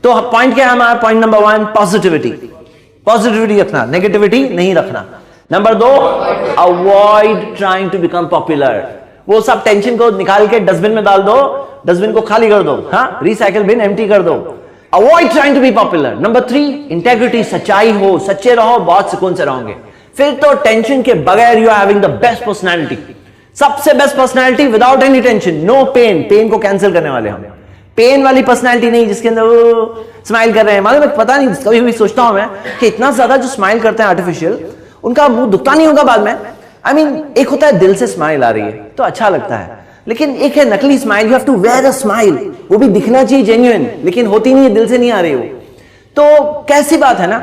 तो पॉइंट क्या है हमारा? Point number 1, positivity. पॉजिटिविटी रखना, नेगेटिविटी नहीं रखना। Number 2, avoid trying to become popular. वो सब टेंशन को निकाल के डस्टबिन में डाल दो, डस्टबिन को खाली कर दो, हाँ, रिसाइकिल बिन एम्प्टी कर दो। Avoid trying to be popular. Number 3, integrity, सच्चाई हो, सच्चे रहो, बहुत सुकून से रहोगे। फिर तो टेंशन के बगैर you are having the best personality, सबसे best personality without any tension, no pain. Pain को कैंसिल करने वाले हम। पेन वाली पर्सनैलिटी नहीं जिसके अंदर वो स्माइल कर रहे हैं। मालूम है, पता नहीं कभी भी सोचता हूं मैं कि इतना ज्यादा जो स्माइल करते हैं आर्टिफिशियल, उनका मुंह दुखता नहीं होगा बाद में? I mean, एक होता है दिल से स्माइल आ रही है तो अच्छा लगता है, लेकिन एक है नकली smile, you have to wear a smile, वो भी दिखना चाहिए जेन्युइन, लेकिन होती नहीं है, दिल से नहीं आ रही हो। तो कैसी बात है ना,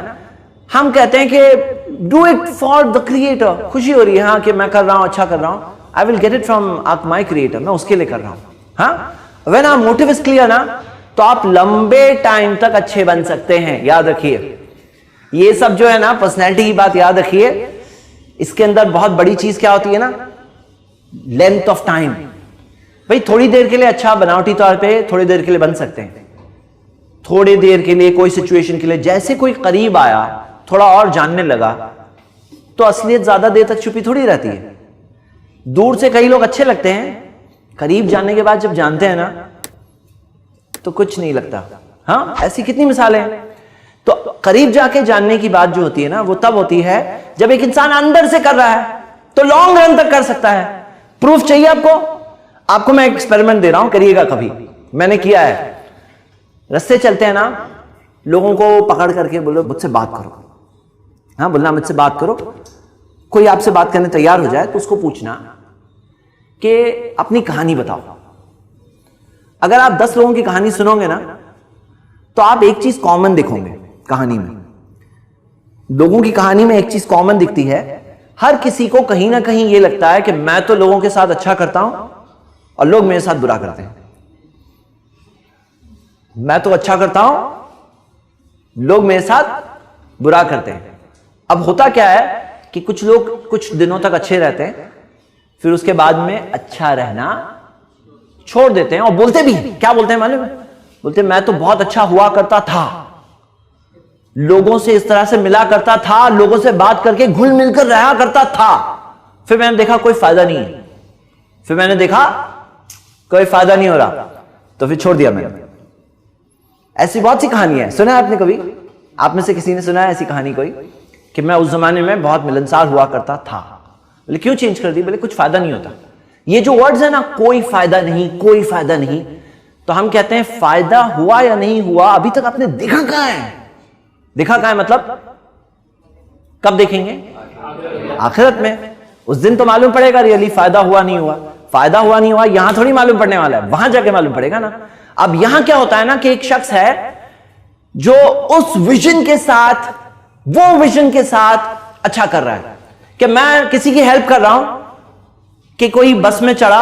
हम कहते हैं कि do it for the creator. खुशी हो रही है हाँ कि मैं कर रहा हूं, अच्छा कर रहा हूं, I will get it from my creator, मैं उसके लिए कर रहा हूं। हाँ, when our motive is clear ना, तो आप लंबे टाइम तक अच्छे बन सकते हैं। याद रखिए, ये सब जो है ना पर्सनैलिटी की बात याद रखिए, इसके अंदर बहुत बड़ी चीज क्या होती है ना, लेंथ ऑफ टाइम। भाई थोड़ी देर के लिए अच्छा बनावटी तौर पे थोड़ी देर के लिए बन सकते हैं, थोड़ी देर के लिए कोई सिचुएशन के लिए, जैसे कोई करीब आया, थोड़ा और जानने लगा, तो असलियत ज्यादा देर तक छुपी थोड़ी रहती है। दूर से कई लोग अच्छे लगते हैं, करीब जानने के बाद जब जानते हैं ना तो कुछ नहीं लगता। हाँ, ऐसी कितनी मिसालें हैं। तो करीब जाके जानने की बात जो होती है ना, वो तब होती है जब एक इंसान अंदर से कर रहा है, तो लॉन्ग रन तक कर सकता है। प्रूफ चाहिए आपको? आपको मैं एक्सपेरिमेंट दे रहा हूं, करिएगा कभी। मैंने किया है, रास्ते चलते हैं ना, लोगों को पकड़ करके बोलो मुझसे बात करो। हाँ, बोलना मुझसे बात करो। कोई आपसे बात करने तैयार हो जाए तो उसको पूछना कि अपनी कहानी बताओ। अगर आप 10 लोगों की कहानी सुनोगे ना, तो आप एक चीज कॉमन देखोगे कहानी में। लोगों की कहानी में एक चीज कॉमन दिखती है, हर किसी को कहीं ना कहीं यह लगता है कि मैं तो लोगों के साथ अच्छा करता हूं और लोग मेरे साथ बुरा करते हैं। मैं तो अच्छा करता हूं, लोग मेरे साथ बुरा करते हैं। अब होता क्या है कि कुछ लोग कुछ दिनों तक अच्छे रहते हैं, फिर उसके बाद में अच्छा रहना छोड़ देते हैं और बोलते भी क्या बोलते हैं मालूम है? बोलते मैं तो बहुत अच्छा हुआ करता था, लोगों से इस तरह से मिला करता था, लोगों से बात करके घुल मिलकर रहा करता था। फिर मैंने देखा कोई फायदा नहीं है, फिर मैंने देखा कोई फायदा नहीं हो रहा, तो फिर छोड़ दिया मैंने। ऐसी बहुत सी कहानियां हैं, सुना है आपने कभी? आप में से किसी ने सुना है ऐसी कहानी कोई कि मैं उस जमाने में बहुत मिलनसार हुआ करता था? बोले क्यों चेंज कर दी? बोले कुछ फायदा नहीं होता। ये जो वर्ड्स है ना, कोई फायदा नहीं, कोई फायदा नहीं, तो हम कहते हैं फायदा हुआ या नहीं हुआ अभी तक आपने देखा कहां है? देखा कहां है मतलब कब देखेंगे? आखिरत में। उस दिन तो मालूम पड़ेगा रियली फायदा हुआ नहीं हुआ। फायदा हुआ नहीं हुआ यहां थोड़ी मालूम पड़ने वाला है, वहां जाके मालूम पड़ेगा ना। अब यहां क्या होता है ना कि एक शख्स है जो उस विजन के साथ, वो विजन के साथ अच्छा कर रहा है कि मैं किसी की हेल्प कर रहा हूं, कि कोई बस में चढ़ा,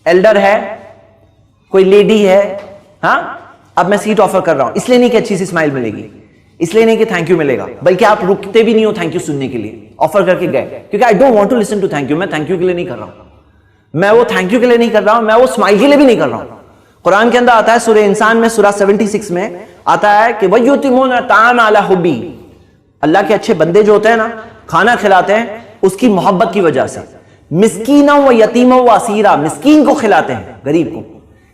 एल्डर है, कोई लेडी है, हाँ, अब मैं सीट ऑफर कर रहा हूं, इसलिए नहीं कि अच्छी सी स्माइल मिलेगी, इसलिए नहीं कि थैंक यू मिलेगा, बल्कि आप रुकते भी नहीं हो थैंक यू सुनने के लिए, ऑफर करके गए, क्योंकि I don't want to listen to thank you. मैं थैंक यू के लिए नहीं कर रहा हूं, मैं वो थैंक यू के लिए नहीं कर रहा हूं, मैं वो स्माइल के लिए भी नहीं कर रहा हूं। कुरान के अंदर आता है, सूरह इंसान में सूरह 76 में आता है कि वयुतिमून ताम अला हुब्बी, अल्लाह के अच्छे बंदे जो होते हैं ना, खाना खिलाते हैं उसकी मोहब्बत की वजह से। मिस्कीना व यतीमा व असीरा, मिस्कीन को खिलाते हैं, गरीब को,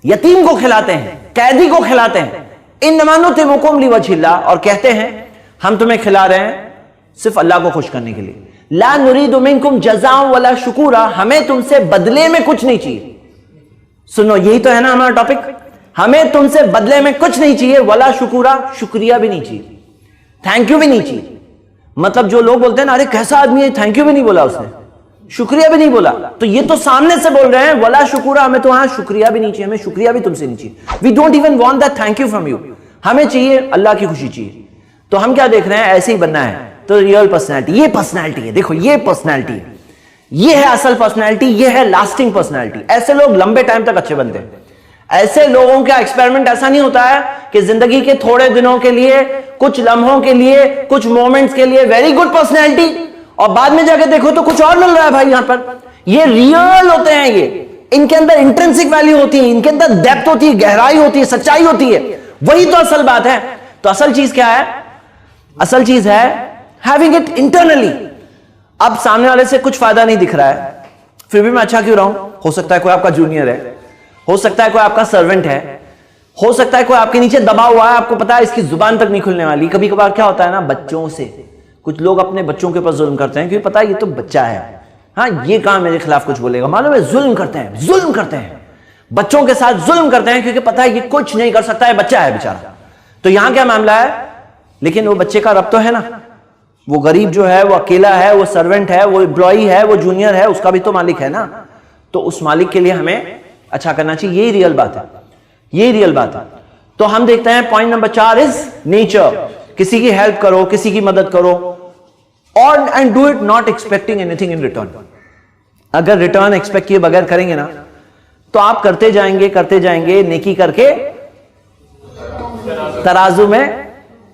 यतीम को खिलाते हैं, कैदी को खिलाते हैं। इन्नमा नुतिमुकुम लिवजहिल्लाह, और कहते हैं हम तुम्हें खिला रहे हैं सिर्फ अल्लाह को खुश करने के लिए। ला नुरीदु मिनकुम जज़ाअन वला शुकुरा, हमें तुमसे बदले में कुछ नहीं चाहिए। सुनो, यही तो है ना हमारा टॉपिक, हमें तुमसे बदले में कुछ नहीं चाहिए, वला शुकुरा, शुक्रिया भी नहीं चाहिए, थैंक यू भी नहीं चाहिए। मतलब जो लोग बोलते हैं ना, अरे कैसा आदमी है, थैंक यू भी नहीं बोला उसने, शुक्रिया भी नहीं बोला, तो ये तो सामने से बोल रहे हैं वला शुकुरा, हमें तो वहां शुक्रिया भी नहीं चाहिए, हमें शुक्रिया भी तुमसे नहीं चाहिए। We don't even want that thank you from you, हमें चाहिए अल्लाह की खुशी चाहिए। तो हम क्या देख रहे हैं, ऐसे ही बनना है। तो रियल पर्सनैलिटी, ये पर्सनैलिटी है, देखो ये पर्सनैलिटी है, ये है असल पर्सनैलिटी, ये है लास्टिंग पर्सनैलिटी। ऐसे लोग लंबे टाइम तक अच्छे बनते हैं। ऐसे लोगों का एक्सपेरिमेंट ऐसा नहीं होता है कि जिंदगी के थोड़े दिनों के लिए, कुछ लम्हों के लिए, कुछ मोमेंट्स के लिए वेरी गुड पर्सनैलिटी, और बाद में जाके देखो तो कुछ और मिल रहा है भाई। यहां पर ये रियल होते हैं, ये इनके अंदर इंट्रिंसिक वैल्यू होती है, इनके अंदर डेप्थ होती है, गहराई होती है, सच्चाई होती है। वही तो असल बात है। तो असल चीज क्या है? असल चीज है हैविंग इट इंटरनली। अब सामने वाले से कुछ फायदा नहीं दिख रहा है, फिर भी मैं अच्छा क्यों रहा हूं? हो सकता है कोई आपका जूनियर है, हो सकता है कोई आपका सर्वेंट है, हो सकता है कोई आपके नीचे दबा हुआ है, आपको पता है इसकी जुबान तक नहीं खुलने वाली। कभी कभार क्या होता है ना, बच्चों से कुछ लोग अपने बच्चों के ऊपर जुल्म करते हैं, क्योंकि पता है ये तो बच्चा है, हाँ ये काम मेरे खिलाफ कुछ बोलेगा, मालूम है जुल्म करते हैं, जुल्म करते हैं बच्चों के साथ, जुल्म करते हैं क्योंकि पता है ये कुछ नहीं कर सकता है, बच्चा है बेचारा। तो यहां क्या मामला है? लेकिन वो बच्चे का रब तो है ना, वो गरीब जो है, वो अकेला है, वो सर्वेंट है, वो एम्प्लॉई है, वो जूनियर है, उसका भी तो मालिक है ना। तो उस मालिक के लिए हमें अच्छा करना चाहिए, यही रियल बात है, यही रियल बात है। तो हम देखते हैं पॉइंट नंबर 4 इज नेचर। किसी की हेल्प करो, किसी की मदद करो, और and do it not expecting anything in return. अगर रिटर्न एक्सपेक्ट किए बगैर करेंगे ना, तो आप करते जाएंगे, नेकी करके तराजू में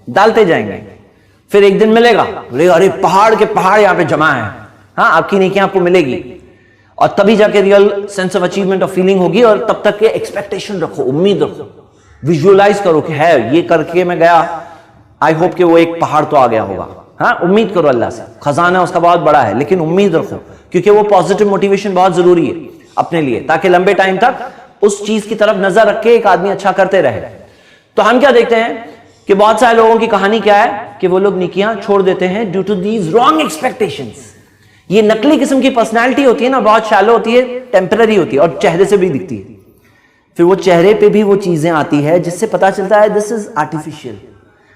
डालते जाएंगे, फिर एक दिन मिलेगा, अरे पहाड़ के पहाड़ यहां पे जमा है, हाँ आपकी नेकियां आपको मिलेगी, और तभी जाके रियल सेंस ऑफ अचीवमेंट और फीलिंग होगी। और तब तक के एक्सपेक्टेशन रखो, उम्मीद रखो, विजुअलाइज करो कि है ये करके मैं गया, आई होप कि वो एक पहाड़ तो आ गया होगा, हाँ उम्मीद करो अल्लाह से, खजाना उसका बहुत बड़ा है, लेकिन उम्मीद रखो, क्योंकि वो पॉजिटिव मोटिवेशन बहुत जरूरी है अपने लिए, ताकि लंबे टाइम तक उस चीज की तरफ नजर रख के एक आदमी अच्छा करते रहे। तो हम क्या देखते हैं कि बहुत सारे लोगों की कहानी क्या है कि वो लोग नेकियां छोड़ देते हैं due to these wrong expectations. ये नकली किस्म की पर्सनैलिटी होती है ना, बहुत शैलो होती है, टेम्पररी होती है, और चेहरे से भी दिखती है, फिर वो चेहरे पे भी वो चीजें आती है जिससे पता चलता है this is artificial.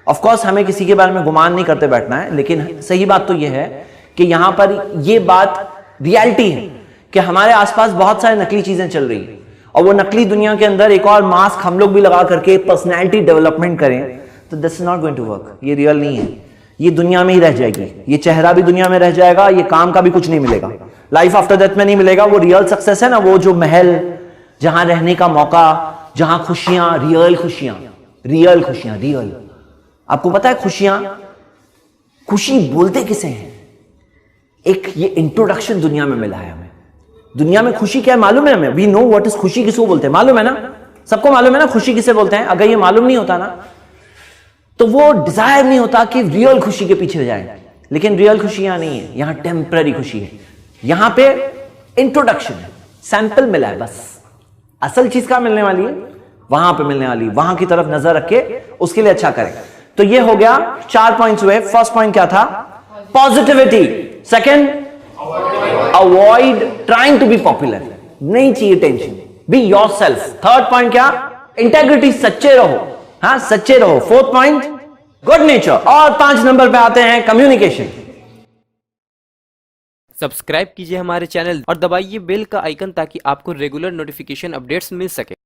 Of course हमें किसी के बारे में गुमान नहीं करते बैठना है, लेकिन सही बात तो यह है कि यहां पर ये बात रियलिटी है कि हमारे आसपास बहुत सारी नकली चीजें चल रही है, और वो नकली दुनिया के अंदर एक और मास्क हम लोग भी लगा करके पर्सनैलिटी डेवलपमेंट करें, तो this is not going to work. ये रियल नहीं है, ये दुनिया में ही रह जाएगी, ये चेहरा भी दुनिया में रह जाएगा, ये काम का भी कुछ नहीं मिलेगा, लाइफ आफ्टर डेथ में नहीं मिलेगा। वो रियल सक्सेस है ना, वो जो महल, जहां रहने का मौका, जहां खुशियां, रियल खुशियां, रियल खुशियां, रियल। आपको पता है खुशियां, खुशी बोलते किसे हैं? एक ये इंट्रोडक्शन दुनिया में मिला है हमें। दुनिया में खुशी क्या है मालूम है हमें? वी नो व्हाट इज खुशी, किसको बोलते हैं मालूम है ना? सबको मालूम है ना खुशी किसे बोलते हैं? अगर ये मालूम नहीं होता ना, तो वो डिजायर नहीं होता कि रियल खुशी के पीछे जाए। लेकिन रियल खुशी यहां नहीं है, यहां टेम्पररी खुशी है, यहां पे इंट्रोडक्शन है, सैंपल मिला है बस। असल चीज क्या मिलने वाली है? वहां पे मिलने वाली, वहां की तरफ नजर रख के उसके लिए अच्छा करें। तो ये हो गया 4 पॉइंट्स हुए। फर्स्ट पॉइंट क्या था? Positivity. Second, avoid trying to be popular, नहीं चाहिए tension, be yourself. Third point क्या? इंटेग्रिटी, सच्चे रहो, हाँ सच्चे रहो। Fourth point, good nature. और 5 नंबर पे आते हैं कम्युनिकेशन। सब्सक्राइब कीजिए हमारे चैनल और दबाइए बेल का आइकन ताकि आपको रेगुलर नोटिफिकेशन अपडेट्स मिल सके।